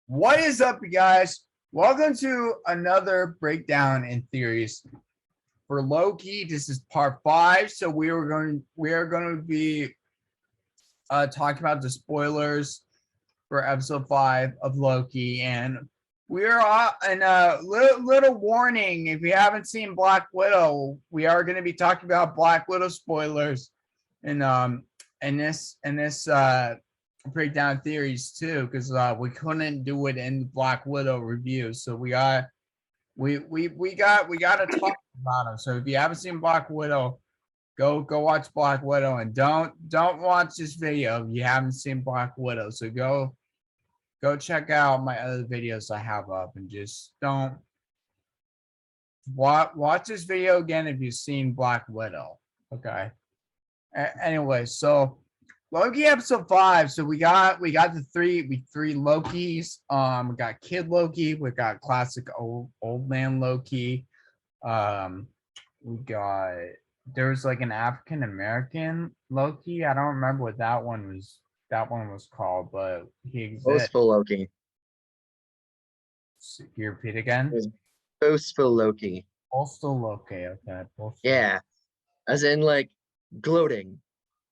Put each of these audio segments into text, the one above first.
What is up, you guys? Welcome to another breakdown in theories for Loki. This is part 5. So we are going to be talking about the spoilers for episode 5 of Loki, and we're in a little warning. If you haven't seen Black Widow, we are going to be talking about Black Widow spoilers, and this breakdown theories too, because we couldn't do it in Black Widow review, so we got to talk about them. So if you haven't seen Black Widow, go watch Black Widow, and don't watch this video if you haven't seen Black Widow. So go check out my other videos I have up, and just don't watch this video again if you've seen Black Widow. Okay. Anyway, so Loki episode 5. So we got the three Lokis. We got Kid Loki. We got classic old man Loki. We got there's like an African American Loki. I don't remember what that one was called, but he exists. Boastful Loki. Can you repeat again? Boastful Loki. Boastful Loki. Okay. Boastful. Yeah, as in like gloating.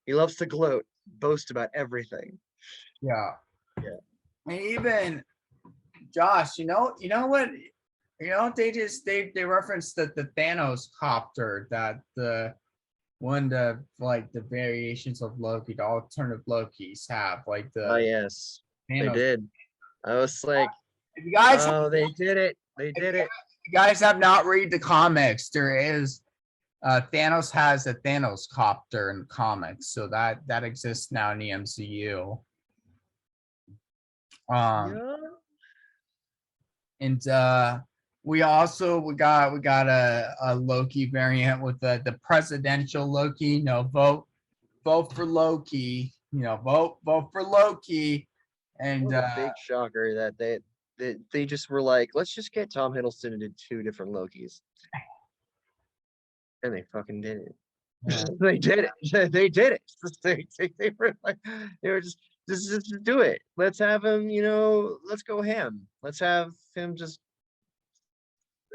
He loves to gloat, boast about everything. Yeah. Yeah. And even Josh, you know what? They referenced the Thanos copter, that one of the variations of Loki, the alternative Lokis have, like the Oh yes, Thanos. they did. I was like, if you guys they did it. They did it. you guys have not read the comics, there is Thanos has a Thanos copter in the comics, so that exists now in the MCU. Yeah. And we got a Loki variant with the presidential Loki. Vote for Loki. Vote for Loki. And What a big shocker that they just were like, let's just get Tom Hiddleston into 2 different Lokis. And they fucking did it. Yeah. They did it. They did it. They were like, they were just do it. Let's have him, let's go ham. Let's have him just.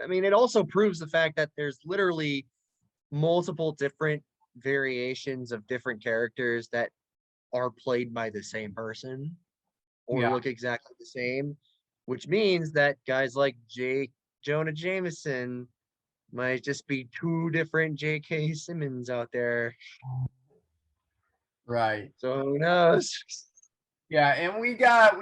I mean, it also proves the fact that there's literally multiple different variations of different characters that are played by the same person or look exactly the same, which means that guys like Jonah Jameson might just be 2 different J.K. Simmons out there. Right. So who knows? Yeah, and we got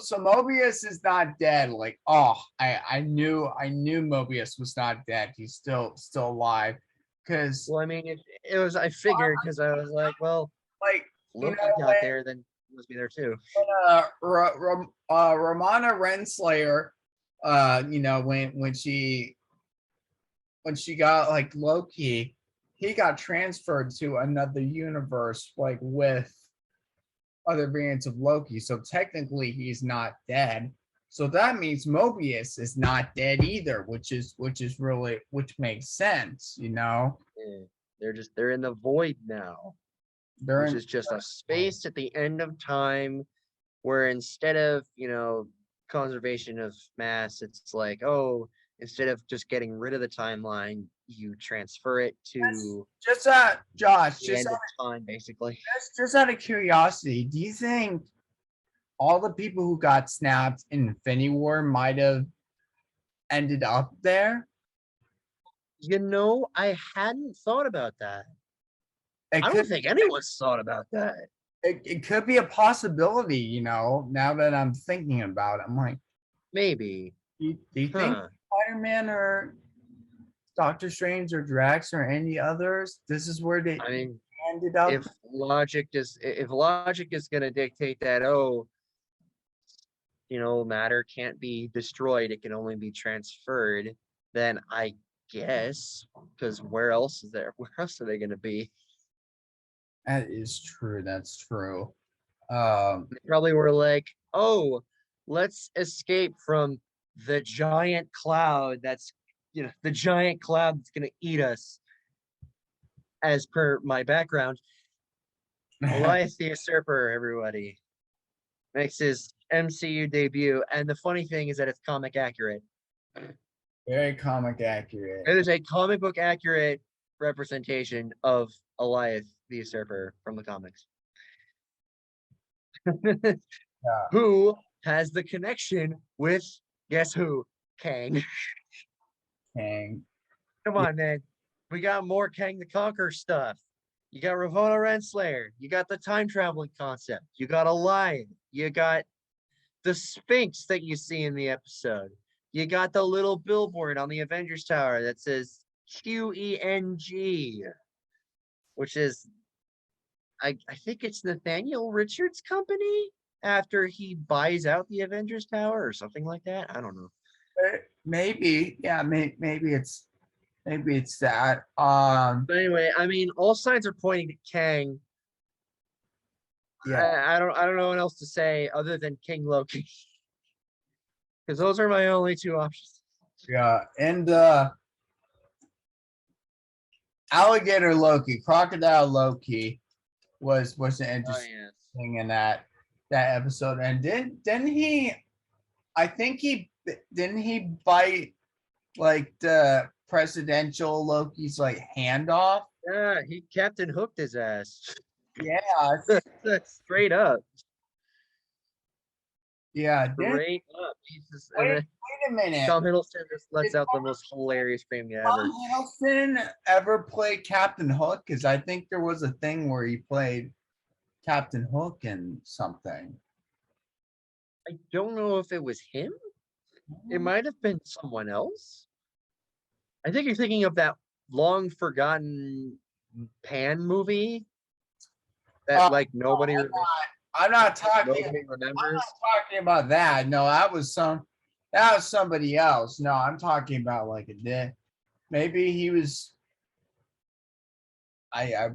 so Mobius is not dead. Like, I knew Mobius was not dead. He's still alive. Because I mean, it was, I figured, because I was like, well, like, Loki got there, then he must be there too. Ramona Renslayer, when she got like Loki, he got transferred to another universe, like with other variants of Loki. So technically he's not dead. So that means Mobius is not dead either, which makes sense, Yeah, they're in the void now. Which is just a space at the end of time where instead of, conservation of mass, it's like, instead of just getting rid of the timeline, you transfer it to Josh, the end of time, basically. Just out of curiosity, do you think all the people who got snapped in Infinity War might have ended up there? I hadn't thought about that. I don't think anyone's thought about that. It could be a possibility, now that I'm thinking about it. I'm like, maybe. Do you think Spider-Man or Doctor Strange or Drax or any others, this is where they ended up? If logic is going to dictate that, matter can't be destroyed, it can only be transferred, then I guess, because where else are they going to be? That is true. That's true. They probably were like, let's escape from the giant cloud that's gonna eat us. As per my background, Elias the Usurper, everybody makes his MCU debut. And the funny thing is that it's comic accurate. Very comic accurate. It is a comic book accurate representation of Elias the Usurper from the comics. Yeah. Who has the connection with, guess who? Kang. Kang. Come on, man. We got more Kang the Conqueror stuff. You got Ravonna Renslayer. You got the time traveling concept. You got a lion. You got the Sphinx that you see in the episode. You got the little billboard on the Avengers Tower that says QENG, which is, I think it's Nathaniel Richards' company after he buys out the Avengers Tower or something like that. I don't know. Maybe, yeah, maybe it's that. But anyway, I mean, all signs are pointing to Kang. Yeah. I don't know what else to say other than King Loki. Because those are my only two options. Yeah, and alligator Loki, crocodile Loki was an interesting yes. thing in that episode. And didn't he? I think didn't he bite like the presidential Loki's like hand off? Yeah, he Captain Hooked his ass. Yeah, Straight up. yeah. Straight up. He's just, Wait, and then wait a minute. Tom Hiddleston just lets out the most hilarious scream ever. Tom Hiddleston ever played Captain Hook? Because I think there was a thing where he played Captain Hook in something. I don't know if it was him. It might have been someone else. I think you're thinking of that long forgotten Pan movie that like nobody remembers. I'm not talking. Nobody remembers. I'm not talking about that. No, that was somebody else. No, I'm talking about like a day. Maybe he was. I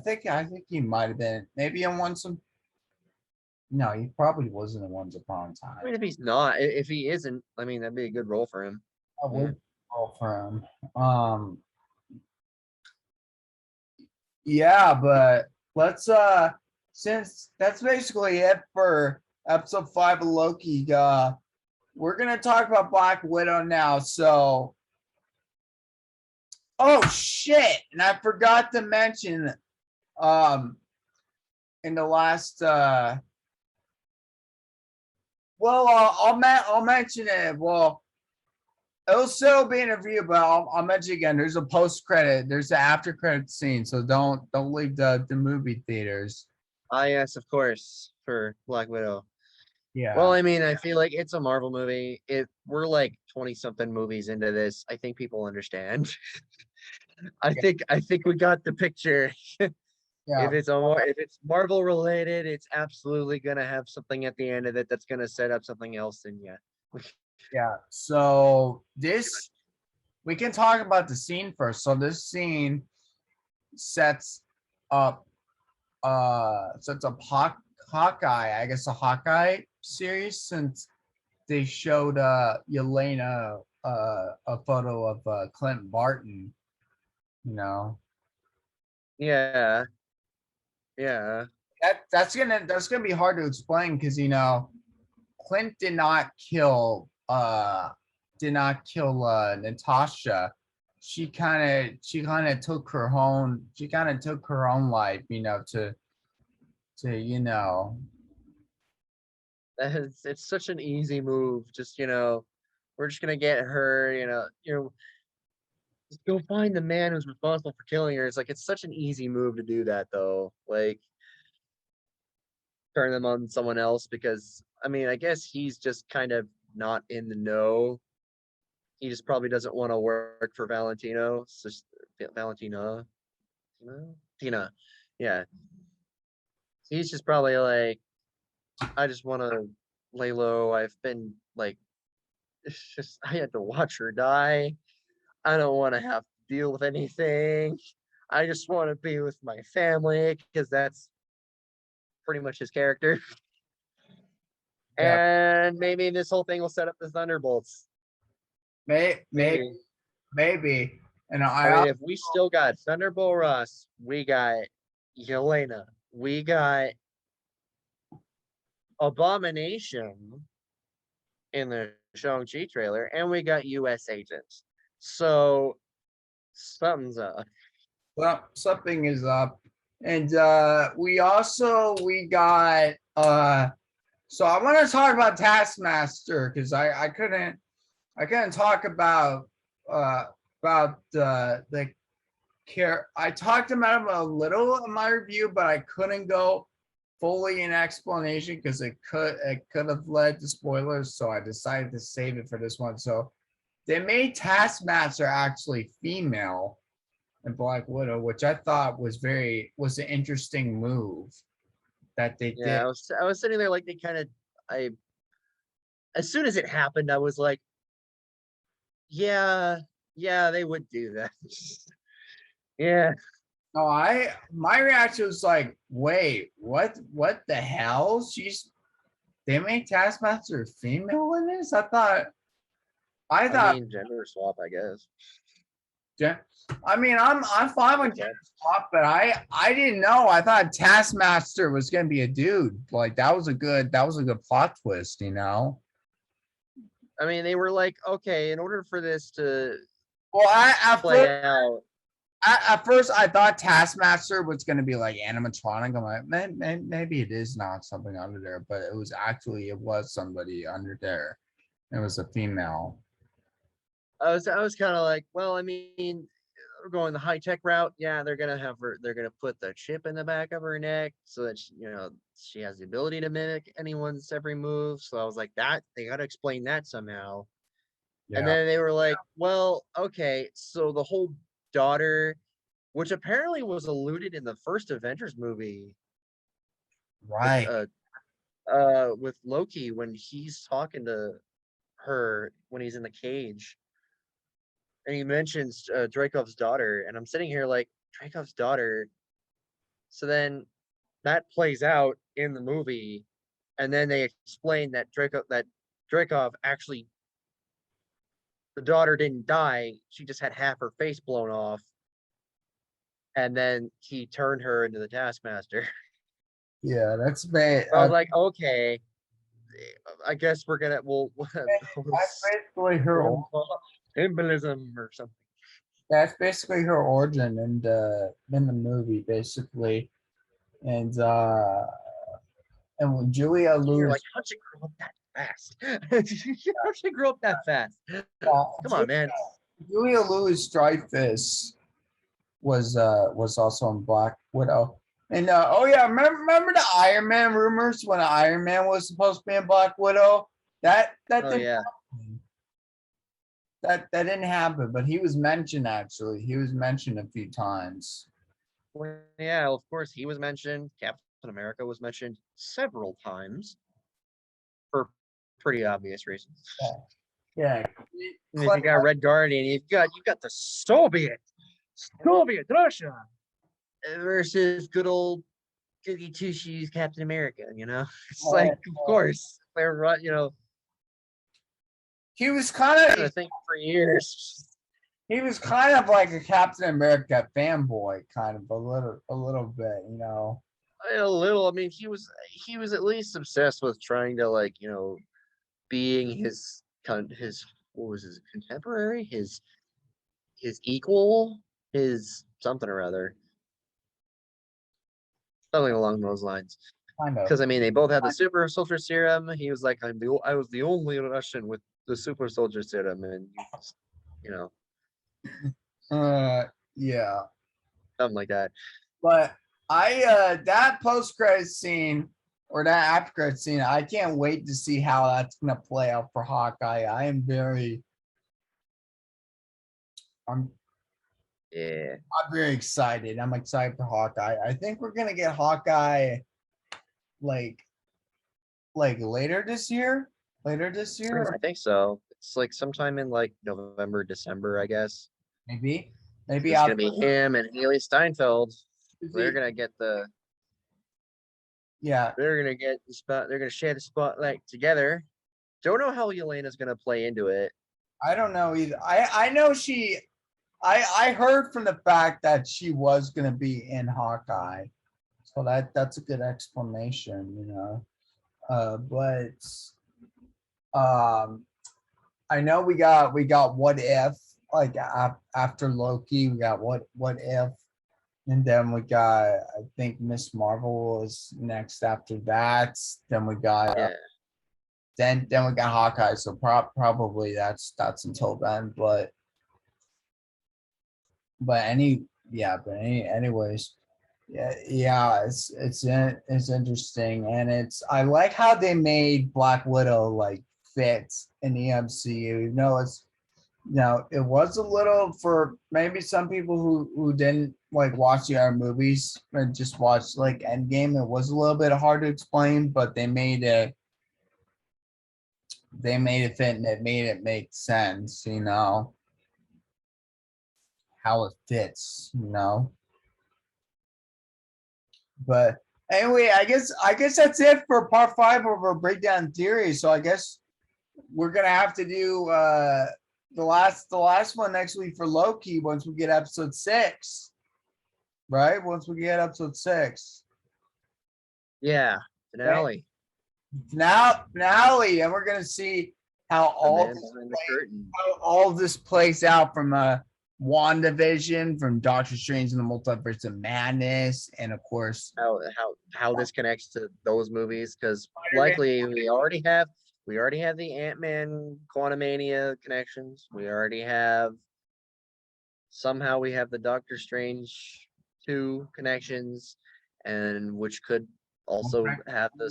think he might have been maybe in one some. No, he probably wasn't in Once Upon a Time. I mean, if he's not, if he isn't, I mean, that'd be a good role for him. I would roll for him. Yeah, but let's since that's basically it for episode 5 of Loki, we're gonna talk about Black Widow now. So oh shit, and I forgot to mention in the last I'll mention it. Well, it'll still be in a review, but I'll mention it again. There's a post credit. There's the after credit scene, so don't leave the movie theaters. Yes, of course, for Black Widow. Yeah. Well, I mean, I feel like it's a Marvel movie. If we're like 20-something movies into this, I think people understand. I think we got the picture. Yeah. If it's Marvel related, it's absolutely gonna have something at the end of it that's gonna set up something else. And Yeah. So we can talk about the scene first. So this scene sets up Hawkeye, I guess a Hawkeye series, since they showed Yelena a photo of Clint Barton, yeah. That's gonna be hard to explain because Clint did not kill Natasha. She kind of took her own life, It's such an easy move. Just we're just gonna get her. Just go find the man who's responsible for killing her. It's like it's such an easy move to do that, though. Like turn them on someone else because I mean, I guess he's just kind of not in the know. He just probably doesn't want to work for Valentino. It's just Valentina. Tina. Yeah. He's just probably like, I just want to lay low. I've been like, it's just, I had to watch her die. I don't want to have to deal with anything. I just want to be with my family because that's pretty much his character. Yeah. And maybe this whole thing will set up the Thunderbolts. Maybe. And I mean, if we still got Thunderbolt Ross, we got Yelena, we got Abomination in the Shang-Chi trailer, and we got US agents. So something's up. Well, something is up. And we got so I want to talk about Taskmaster because I couldn't talk about the care. I talked about him a little in my review, but I couldn't go fully in explanation because it could have led to spoilers. So I decided to save it for this one. So they made Taskmaster actually female in Black Widow, which I thought was an interesting move that they did. Yeah, I was sitting there like as soon as it happened, I was like, yeah, they would do that. Yeah. No, my reaction was like, wait, what the hell? They made Taskmaster female in this? I thought gender swap, I guess. yeah. I mean, I'm fine with gender swap, but I didn't know. I thought Taskmaster was gonna be a dude. Like that was a good plot twist, you know. I mean, they were like, okay, in order for this to play out. At first, I thought Taskmaster was going to be like animatronic. I'm like, maybe it is not something under there, but it was somebody under there. It was a female. I was kind of like, well, I mean, we're going the high tech route. Yeah, they're gonna put the chip in the back of her neck so that she has the ability to mimic anyone's every move. So I was like, that they got to explain that somehow. Yeah. And then they were like, well, okay, so the whole daughter, which apparently was alluded in the first Avengers movie, right? With Loki when he's talking to her when he's in the cage, and he mentions Dracov's daughter, and I'm sitting here like, Dracov's daughter. So then that plays out in the movie, and then they explain that Dracov actually, the daughter didn't die, she just had half her face blown off. And then he turned her into the Taskmaster. Yeah, that's bad. I was like, okay, I guess we'll that's basically her symbolism or something. That's basically her origin in the movie, basically. And when Julia Louis, like, how'd she grow up that fast? How'd she grow up that fast? Come on, man. Julia Louis-Dreyfus was also in Black Widow. And oh yeah, remember the Iron Man rumors when Iron Man was supposed to be in Black Widow? That didn't happen. That didn't happen, but he was mentioned actually. He was mentioned a few times. Well, yeah, of course he was mentioned. Captain America was mentioned several times for pretty obvious reasons. Yeah. And if you got Red Guardian, you've got the Soviet Russia versus good old goody two shoes Captain America. It's like, of course, they're he was kind of, I think, for years. He was kind of like a Captain America fanboy, kind of a little bit, A little. I mean, he was at least obsessed with trying to being his what was his contemporary, his equal, his something or other, something along those lines. Because I mean, they both had the super soldier serum. He was like, I was the only Russian with the super soldier serum, and yeah, something like that. But that post-credit scene or that after credit scene, I can't wait to see how that's gonna play out for Hawkeye. I'm very excited. I'm excited for Hawkeye. I think we're gonna get Hawkeye like later this year. I think so. It's like sometime in November, December, I guess. Maybe it's gonna be him and Haley Steinfeld. They're gonna get the. Yeah. They're gonna get the spot. They're gonna share the spotlight together. Don't know how Yelena's gonna play into it. I don't know either. I know she. I heard from the fact that she was gonna be in Hawkeye, so that's a good explanation, But I know we got what if, like after Loki, we got what if, and then we got, I think Miss Marvel is next after that. Then we got Yeah. then we got Hawkeye. So probably that's until then. But anyways, yeah, it's interesting, and I like how they made Black Widow like fit in the MCU. It was a little, for maybe some people who didn't like watch the other movies and just watched like Endgame. It was a little bit hard to explain, but they made it fit, and it made it make sense. How it fits. But anyway, I guess that's it for part 5 of our breakdown theory. So I guess we're gonna have to do the last one next week for Loki once we get episode 6. Right? Once we get episode 6. Yeah. Finale. Finale, and we're gonna see how The man behind the curtain. all this plays out from WandaVision, from Doctor Strange in the Multiverse of Madness, and of course How this connects to those movies, because likely we already have the Ant-Man Quantumania connections. We already have somehow we have the Doctor Strange 2 connections, and which could also have the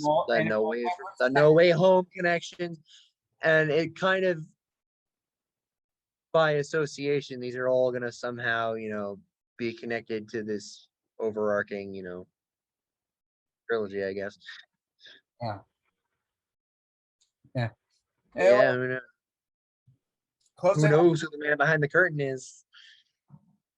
No Way Home connections, and it kind of, by association, these are all gonna somehow, be connected to this overarching, trilogy, I guess. Yeah. Yeah, Anyway, I mean, who closing. knows who the man behind the curtain is?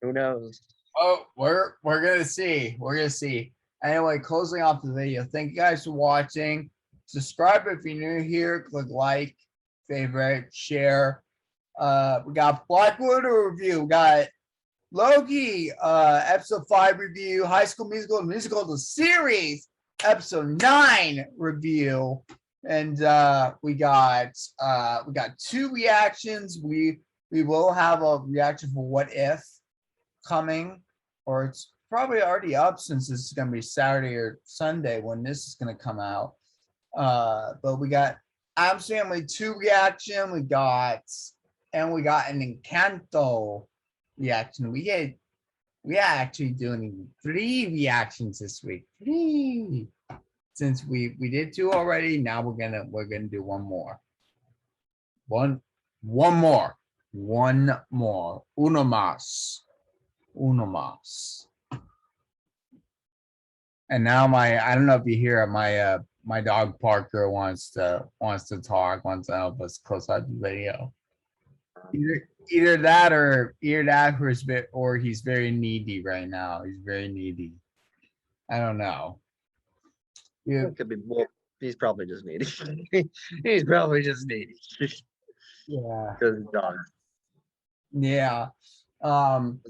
Who knows? Oh, we're gonna see. We're gonna see. Anyway, closing off the video. Thank you guys for watching. Subscribe if you're new here. Click like, favorite, share. We got Black Widow review. We got Loki, episode 5 review. High School Musical the series, episode 9 review. And we got 2 reactions. We will have a reaction for What If coming, or it's probably already up since this is going to be Saturday or Sunday when this is going to come out. But we got Addams Family 2 reaction. We got an Encanto reaction. We are actually doing 3 reactions this week. 3. Since we did 2 already, now we're gonna do one more. One more. Uno más. And now I don't know if you hear my dog Parker wants to talk, wants to help us close out the video. Either that or he's very needy right now. He's very needy. I don't know. It could be. Well, he's probably just needy. He's probably just needy. Yeah. Because dog. Yeah. And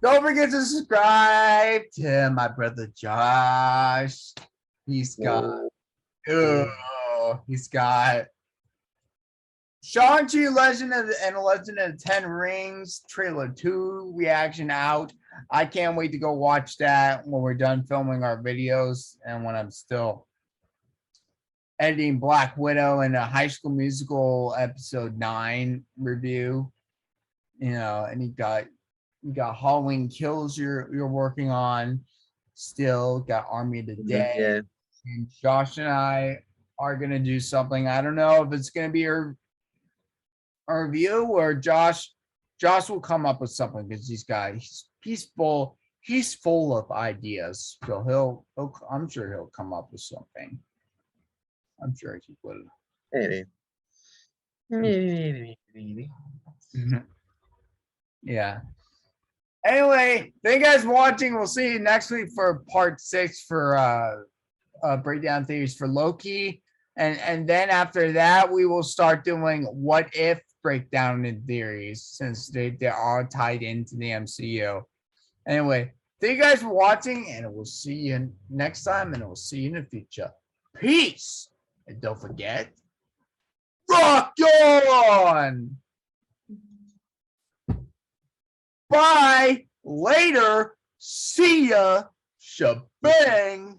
don't forget to subscribe to my brother Josh. He's got Shang-Chi Legend of the 10 Rings trailer 2 reaction out. I can't wait to go watch that when we're done filming our videos and when I'm still editing Black Widow and a High School Musical episode 9 review. And you got Halloween Kills you're working on still. Got Army of the Dead. Yeah. And Josh and I are gonna do something. I don't know if it's gonna be a review or Josh will come up with something, because he's full of ideas. So I'm sure he'll come up with something. I'm sure he will. Maybe. Yeah. Anyway, thank you guys for watching. We'll see you next week for part 6 for breakdown theories for Loki. And then after that, we will start doing What If breakdown in theories, since they're all tied into the MCU. Anyway, thank you guys for watching, and we'll see you next time, and we'll see you in the future. peace. And don't forget, rock on. Bye. Later. See ya. Shabang.